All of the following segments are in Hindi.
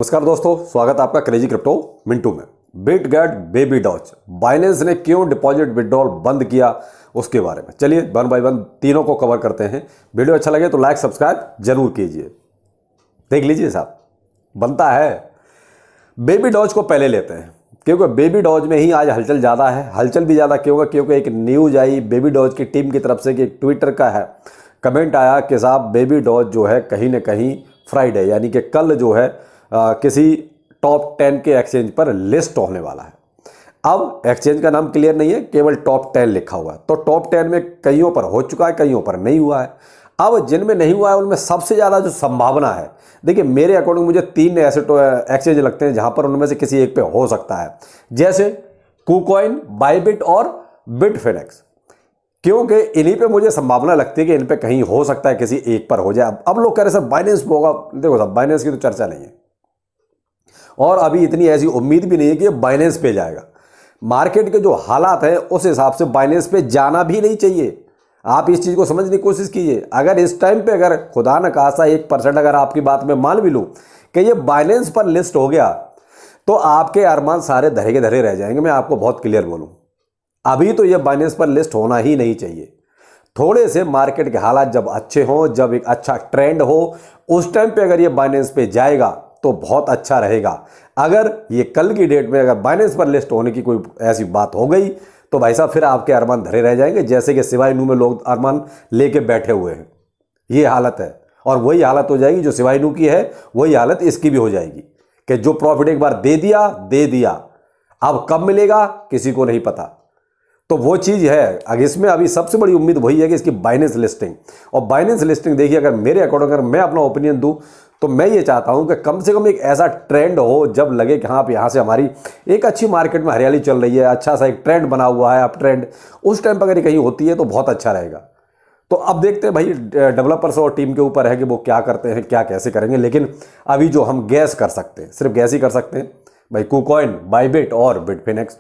नमस्कार दोस्तों, स्वागत है आपका क्रेजी क्रिप्टो मिंटू में। बिटगेट बेबी डॉज, बाइनेंस ने क्यों डिपॉजिट विड्रॉल बंद किया उसके बारे में चलिए वन बाय वन तीनों को कवर करते हैं। वीडियो अच्छा लगे तो लाइक सब्सक्राइब जरूर कीजिए। देख लीजिए साहब, बनता है। बेबी डॉज को पहले लेते हैं क्योंकि बेबी डॉज में ही आज हलचल ज़्यादा है। हलचल भी ज़्यादा क्यों? क्योंकि एक न्यूज़ आई बेबी डॉज की टीम की तरफ से कि एक ट्विटर का है कमेंट आया कि साहब बेबी डॉज जो है कहीं ना कहीं फ्राइडे यानी कि कल जो है किसी टॉप 10 के एक्सचेंज पर लिस्ट होने वाला है। अब एक्सचेंज का नाम क्लियर नहीं है, केवल टॉप 10 लिखा हुआ है। तो टॉप 10 में कईयों पर हो चुका है, कईयों पर नहीं हुआ है। अब जिनमें नहीं हुआ है उनमें सबसे ज़्यादा जो संभावना है, देखिए मेरे अकॉर्डिंग मुझे 3 ऐसे एक्सचेंज लगते हैं जहां पर उनमें से किसी एक पे हो सकता है, जैसे KuCoin, बाइबिट और बिटफिनेक्स। क्योंकि इन्हीं पे मुझे संभावना लगती है कि इन पे कहीं हो सकता है किसी एक पर हो जाए। अब लोग कह रहे सर बाइनेंस पे होगा। देखो साहब, बाइनेंस की तो चर्चा नहीं है और अभी इतनी ऐसी उम्मीद भी नहीं है कि बाइनेंस पे जाएगा। मार्केट के जो हालात हैं उस हिसाब से बाइनेंस पे जाना भी नहीं चाहिए। आप इस चीज़ को समझने की कोशिश कीजिए। अगर इस टाइम पे अगर खुदा न खासा 1% अगर आपकी बात में मान भी लूँ कि ये बाइनेंस पर लिस्ट हो गया तो आपके अरमान सारे धरे के धरे रह जाएंगे। मैं आपको बहुत क्लियर बोलूँ, अभी तो ये बाइनेंस पर लिस्ट होना ही नहीं चाहिए। थोड़े से मार्केट के हालात जब अच्छे हों, जब एक अच्छा ट्रेंड हो, उस टाइम पे अगर ये बाइनेंस पे जाएगा तो बहुत अच्छा रहेगा। अगर ये कल की डेट में अगर बाइनेंस पर लिस्ट होने की कोई ऐसी बात हो गई तो भाई साहब फिर आपके अरमान धरे रह जाएंगे, जैसे कि सिवाई नू में लोग अरमान लेके बैठे हुए हैं। ये हालत है और वही हालत हो जाएगी जो सिवाई नू की है, वही हालत इसकी भी हो जाएगी कि जो प्रॉफिट एक बार दे दिया, अब कब मिलेगा किसी को नहीं पता। तो वो चीज़ है। अगर इसमें अभी सबसे बड़ी उम्मीद वही है कि इसकी बाइनेंस लिस्टिंग। और बाइनेंस लिस्टिंग देखिए, अगर मेरे अकॉर्डिंग अगर मैं अपना ओपिनियन दूं तो मैं ये चाहता हूं कि कम से कम एक ऐसा ट्रेंड हो जब लगे कि हाँ यहाँ से हमारी एक अच्छी मार्केट में हरियाली चल रही है, अच्छा सा एक ट्रेंड बना हुआ है अप ट्रेंड, उस टाइम पर अगर कहीं होती है तो बहुत अच्छा रहेगा। तो अब देखते हैं भाई, डेवलपर्स और टीम के ऊपर है कि वो क्या करते हैं, क्या कैसे करेंगे। लेकिन अभी जो हम गैस कर सकते हैं, सिर्फ गैस ही कर सकते हैं भाई, KuCoin, बाइबिट और बिटफिनेक्स,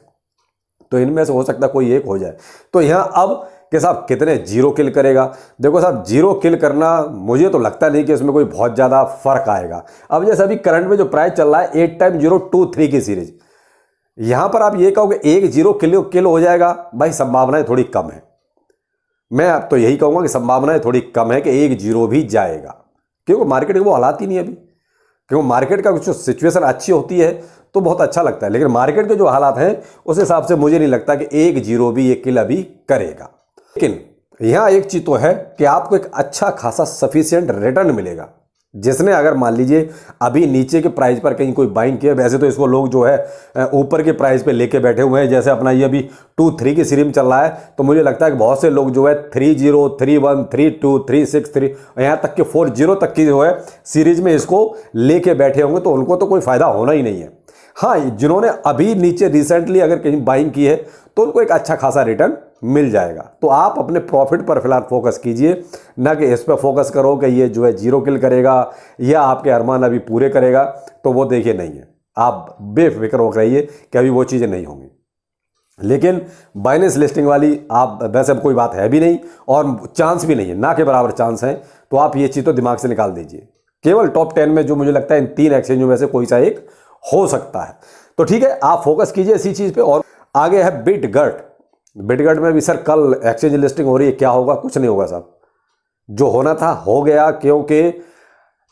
तो इनमें से हो सकता है कोई एक हो जाए। तो यहाँ अब कि साहब कितने जीरो किल करेगा। देखो साहब, जीरो किल करना मुझे तो लगता नहीं कि इसमें कोई बहुत ज़्यादा फर्क आएगा। अब जैसे अभी करंट में जो प्राइस चल रहा है 8 टाइम 023 की सीरीज, यहाँ पर आप ये कहो कि एक जीरो किल हो जाएगा, भाई संभावनाएं थोड़ी कम है। मैं अब तो यही कहूँगा कि संभावनाएं थोड़ी कम है कि एक जीरो भी जाएगा, क्योंकि मार्केट के वो हालात ही नहीं है अभी। क्योंकि मार्केट का जो सिचुएशन अच्छी होती है तो बहुत अच्छा लगता है, लेकिन मार्केट के जो हालात हैं उस हिसाब से मुझे नहीं लगता कि एक जीरो भी एक किल अभी करेगा। लेकिन यहाँ एक चीज़ तो है कि आपको एक अच्छा खासा सफिशिएंट रिटर्न मिलेगा। जिसने अगर मान लीजिए अभी नीचे के प्राइस पर कहीं कोई बाइंग किया, वैसे तो इसको लोग जो है ऊपर के प्राइस पे लेके बैठे हुए हैं। जैसे अपना ये अभी 2-3 की सीरीज में चल रहा है, तो मुझे लगता है कि बहुत से लोग जो है 30, 31, 32, 36, 3 यहाँ तक के 40 तक की जो है सीरीज में इसको लेके बैठे होंगे, तो उनको तो कोई फायदा होना ही नहीं है। हाँ, जिन्होंने अभी नीचे रिसेंटली अगर कहीं बाइंग की है तो उनको एक अच्छा खासा रिटर्न मिल जाएगा। तो आप अपने प्रॉफिट पर फिलहाल फोकस कीजिए, ना कि इस पर फोकस करो कि ये जो है जीरो किल करेगा या आपके अरमान अभी पूरे करेगा। तो वो देखिए नहीं है, आप बेफिक्र हो रहिए कि अभी वो चीज़ें नहीं होंगी। लेकिन बाइनेंस लिस्टिंग वाली आप वैसे कोई बात है भी नहीं और चांस भी नहीं है, ना के बराबर चांस है। तो आप ये चीज़ तो दिमाग से निकाल दीजिए। केवल टॉप 10 में जो मुझे लगता है इन 3 एक्सचेंजों में से कोई सा एक हो सकता है। तो ठीक है, आप फोकस कीजिए इसी चीज़ पे। और आगे है बिटगेट में भी सर कल एक्सचेंज लिस्टिंग हो रही है, क्या होगा? कुछ नहीं होगा साहब, जो होना था हो गया। क्योंकि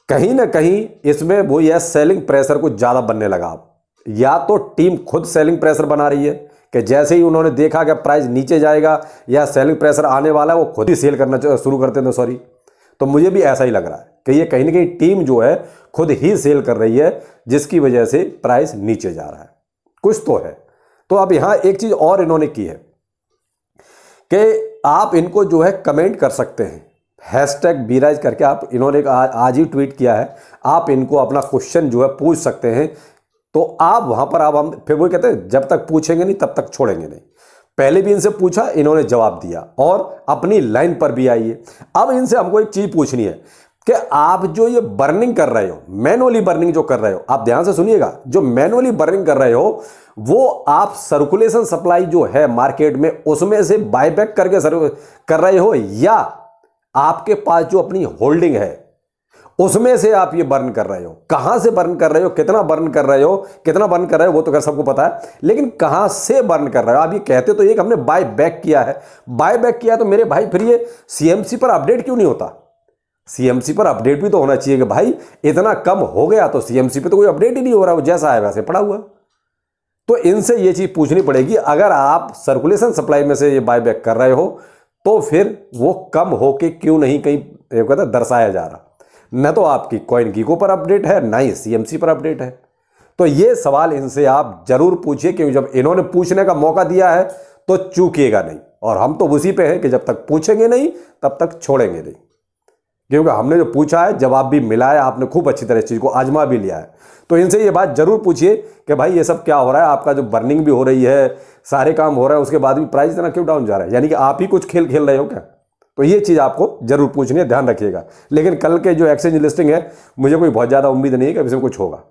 कहीं ना कहीं इसमें वो यह सेलिंग प्रेशर कुछ ज़्यादा बनने लगा। अब या तो टीम खुद सेलिंग प्रेशर बना रही है कि जैसे ही उन्होंने देखा कि प्राइस नीचे जाएगा या सेलिंग प्रेशर आने वाला है, वो खुद ही सेल करना शुरू करते हैं। सॉरी, तो मुझे भी ऐसा ही लग रहा है कि ये कहीं ना कहीं टीम जो है खुद ही सेल कर रही है, जिसकी वजह से प्राइस नीचे जा रहा है। कुछ तो है। तो अब यहाँ एक चीज़ और इन्होंने की है कि आप इनको जो है कमेंट कर सकते हैं, #बीराज करके आप, इन्होंने आज ही ट्वीट किया है, आप इनको अपना क्वेश्चन जो है पूछ सकते हैं। तो आप वहाँ पर आप हम फिर वो कहते हैं जब तक पूछेंगे नहीं तब तक छोड़ेंगे नहीं। पहले भी इनसे पूछा, इन्होंने जवाब दिया और अपनी लाइन पर भी आई है। अब इनसे हमको एक चीज़ पूछनी है कि आप जो ये बर्निंग कर रहे हो, मैनुअली बर्निंग जो कर रहे हो, आप ध्यान से सुनिएगा, जो मैनुअली बर्निंग कर रहे हो वो आप सर्कुलेशन सप्लाई जो है मार्केट में उसमें से बायबैक करके कर रहे हो, या आपके पास जो अपनी होल्डिंग है उसमें से आप ये बर्न कर रहे हो। कहां से बर्न कर रहे हो, कितना बर्न कर रहे हो, कितना बर्न कर रहे हो वो तो खैर सबको पता है, लेकिन कहां से बर्न कर रहे हो आप ये कहते तो ये कि हमने बाय बैक किया है। बाय बैक किया तो मेरे भाई फिर ये सीएमसी पर अपडेट क्यों नहीं होता? सीएमसी पर अपडेट भी तो होना चाहिए कि भाई इतना कम हो गया, तो सीएमसी पे तो कोई अपडेट ही नहीं हो रहा, वो जैसा है वैसे पड़ा हुआ। तो इनसे ये चीज पूछनी पड़ेगी, अगर आप सर्कुलेशन सप्लाई में से ये बाय बैक कर रहे हो तो फिर वो कम होके क्यों नहीं कहीं कहता दर्शाया जा रहा? न तो आपकी कॉइन गीको पर अपडेट है, ना ही सीएमसी पर अपडेट है। तो ये सवाल इनसे आप जरूर पूछिए, क्योंकि जब इन्होंने पूछने का मौका दिया है तो चूकिएगा नहीं। और हम तो उसी पे हैं कि जब तक पूछेंगे नहीं तब तक छोड़ेंगे नहीं, क्योंकि हमने जो पूछा है जवाब भी मिला है, आपने खूब अच्छी तरह इस चीज़ को आजमा भी लिया है। तो इनसे ये बात जरूर पूछिए कि भाई ये सब क्या हो रहा है, आपका जो बर्निंग भी हो रही है, सारे काम हो रहे हैं, उसके बाद भी प्राइस इतना क्यों डाउन जा रहा है? यानी कि आप ही कुछ खेल खेल रहे हो क्या? तो ये चीज़ आपको जरूर पूछनी है, ध्यान रखिएगा। लेकिन कल के जो एक्सचेंज लिस्टिंग है, मुझे कोई बहुत ज़्यादा उम्मीद नहीं है कि इसमें कुछ होगा।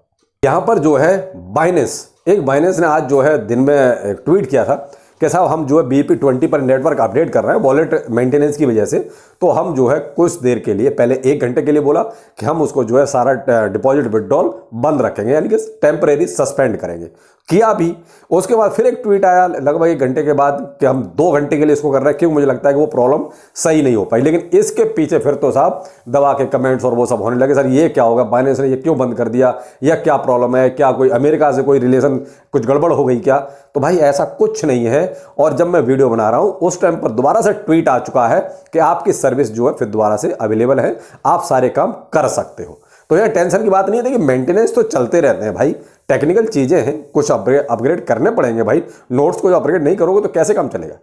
यहाँ पर जो है बाइनेंस ने आज जो है दिन में एक ट्वीट किया था कि साहब हम जो है BEP20 पर नेटवर्क अपडेट कर रहे हैं वॉलेट मेंटेनेंस की वजह से, तो हम जो है कुछ देर के लिए, पहले 1 घंटे के लिए बोला कि हम उसको जो है सारा डिपॉजिट विड्रॉल बंद रखेंगे, यानी कि टेम्परेरी सस्पेंड करेंगे। किया भी। उसके बाद फिर एक ट्वीट आया लगभग 1 घंटे के बाद कि हम 2 घंटे के लिए इसको कर रहे हैं, क्योंकि मुझे लगता है कि वो प्रॉब्लम सही नहीं हो पाई। लेकिन इसके पीछे फिर तो साहब दवा के कमेंट्स और वो सब होने लगे, सर ये क्या होगा, बाइनेंस ने ये क्यों बंद कर दिया, या क्या प्रॉब्लम है, क्या कोई अमेरिका से कोई रिलेशन कुछ गड़बड़ हो गई क्या? तो भाई ऐसा कुछ नहीं है। और जब मैं वीडियो बना रहा हूं उस टाइम पर दोबारा से ट्वीट आ चुका है कि आपकी सर्विस जो है फिर दोबारा से अवेलेबल है, आप सारे काम कर सकते हो। तो यह टेंशन की बात नहीं है। देखिए मेंटेनेंस तो चलते रहते हैं भाई, टेक्निकल चीजें हैं, कुछ अपग्रेड करने पड़ेंगे भाई। नोट्स को अपग्रेड नहीं करोगे तो कैसे काम चलेगा?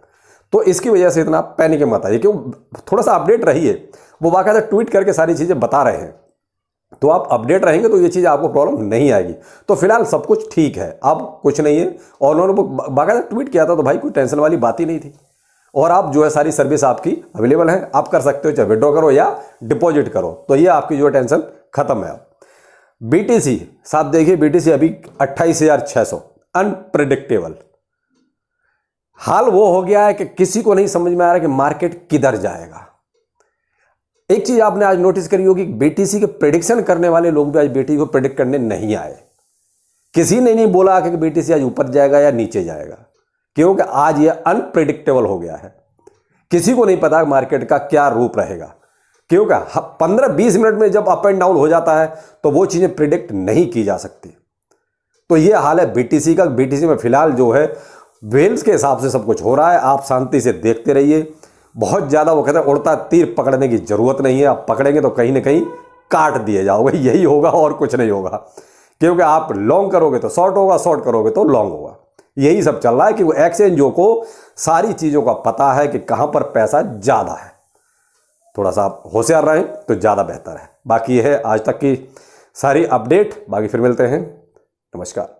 तो इसकी वजह से इतना पैनिक मत आइए, क्यों थोड़ा सा अपडेट रहिए। वो बाकायदा ट्वीट करके सारी चीजें बता रहे हैं, तो आप अपडेट रहेंगे तो ये चीज़ आपको प्रॉब्लम नहीं आएगी। तो फिलहाल सब कुछ ठीक है, अब कुछ नहीं है। और उन्होंने बाकायदा ट्वीट किया था, तो भाई कोई टेंशन वाली बात ही नहीं थी। और आप जो है सारी सर्विस आपकी अवेलेबल है, आप कर सकते हो, चाहे विड्रॉ करो या डिपॉजिट करो। तो ये आपकी जो है टेंशन खत्म है। अब BTC साहब देखिए, BTC अभी 28,600 अनप्रिडिक्टेबल हाल वो हो गया है कि किसी को नहीं समझ में आ रहा कि मार्केट किधर जाएगा। एक चीज आपने आज नोटिस करी होगी, BTC के प्रेडिक्शन करने वाले लोग भी आज BTC को प्रेडिक्ट करने नहीं आए। किसी ने नहीं बोला कि BTC आज ऊपर जाएगा या नीचे जाएगा, क्योंकि आज ये अनप्रेडिक्टेबल हो गया है। किसी को नहीं पता मार्केट का क्या रूप रहेगा, क्योंकि 15-20 मिनट में जब अप एंड डाउन हो जाता है तो वो चीजें प्रिडिक्ट नहीं की जा सकती। तो ये हाल है BTC का। BTC में फिलहाल जो है वेल्स के हिसाब से सब कुछ हो रहा है, आप शांति से देखते रहिए। बहुत ज़्यादा वो कहते हैं उड़ता तीर पकड़ने की जरूरत नहीं है, आप पकड़ेंगे तो कहीं ना कहीं काट दिए जाओगे, यही होगा और कुछ नहीं होगा। क्योंकि आप लॉन्ग करोगे तो शॉर्ट होगा, शॉर्ट करोगे तो लॉन्ग होगा। यही सब चल रहा है कि वो एक्सचेंजों को सारी चीज़ों का पता है कि कहाँ पर पैसा ज़्यादा है। थोड़ा सा आप होशियार रहें तो ज़्यादा बेहतर है। बाकी ये है आज तक की सारी अपडेट, बाकी फिर मिलते हैं। नमस्कार।